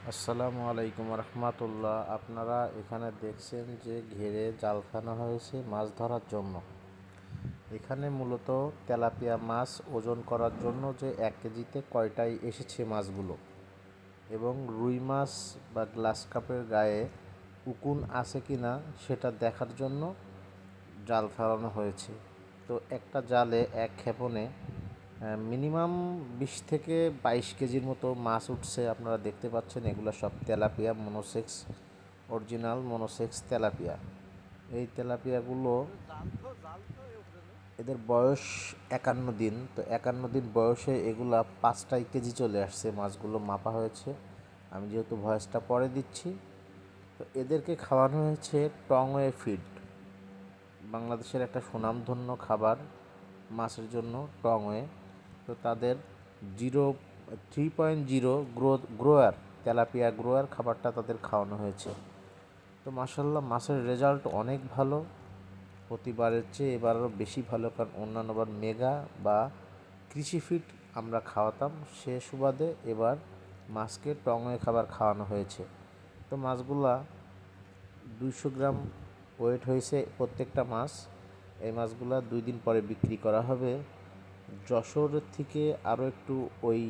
আসসালামু আলাইকুম রহমতুল্লাহ। আপনারা এখানে দেখছেন যে ঘেরে জাল ফেলা হয়েছে মাছ ধরার জন্য। এখানে মূলত তেলাপিয়া মাছ ওজন করার জন্য যে 1 কেজিতে কয়টাই এসেছে মাছগুলো, এবং রুই মাছ বা গ্লাস কাপের গায়ে উকুন আছে কি না সেটা দেখার জন্য জাল ফেলানো হয়েছে। তো একটা জালে এক ক্ষেপণে মিনিমাম 20 থেকে 22 কেজির মতো মাছ উঠছে। আপনারা দেখতে পাচ্ছেন এগুলো সব tilapia monosex, original monosex tilapia. এই তেলাপিয়াগুলো এদের বয়স 51 দিন। তো 51 দিন বয়সে এগুলা 5 কেজি চলে আসছে। মাছগুলো মাপা হয়েছে, আমি যেহেতু ভয়েসটা পরে দিচ্ছি। তো এদেরকে খাওয়ানো হয়েছে টংওয়ে ফিড, বাংলাদেশের একটা সুনামধন্য খাবার মাছের জন্য টংওয়ে। তো তাদের 3.0 গ্রোয়ার তেলাপিয়া গ্রোয়ার খাবারটা তাদের খাওয়ানো হয়েছে। তো মাশাল্লাহ মাছের রেজাল্ট অনেক ভালো, প্রতিবারের চেয়ে এবারও বেশি ভালো। কারণ অন্যান্যবার মেগা বা কৃষি ফিড আমরা খাওয়াতাম, সে সুবাদে এবার মাছকে টংওয়ে খাবার খাওয়ানো হয়েছে। তো মাছগুলা 200 গ্রাম ওয়েট হয়েছে প্রত্যেকটা মাছ। এই মাছগুলা 2 দিন পরে বিক্রি করা হবে। যশোরের থেকে আরও একটু ওই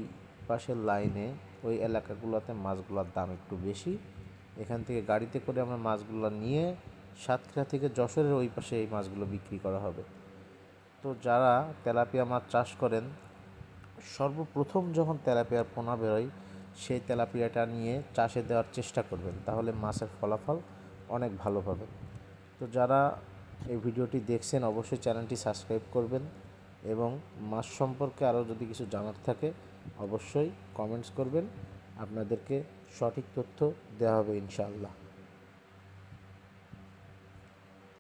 পাশের লাইনে ওই এলাকাগুলোতে মাছগুলোর দাম একটু বেশি। এখান থেকে গাড়িতে করে আমরা মাছগুলো নিয়ে সাতক্ষীরা থেকে যশোরের ওই পাশে এই মাছগুলো বিক্রি করা হবে। তো যারা তেলাপিয়া মাছ চাষ করেন, সর্বপ্রথম যখন তেলাপিয়ার পোনা বেরোয় সেই তেলাপিয়াটা নিয়ে চাষে দেওয়ার চেষ্টা করবেন, তাহলে মাছের ফলাফল অনেক ভালো পাবেন। তো যারা এই ভিডিওটি দেখছেন অবশ্যই চ্যানেলটি সাবস্ক্রাইব করবেন, এবং মাছ সম্পর্কে আরও যদি কিছু জানার থাকে অবশ্যই কমেন্টস করবেন। আপনাদেরকে সঠিক তথ্য দেওয়া হবে ইনশাআল্লাহ।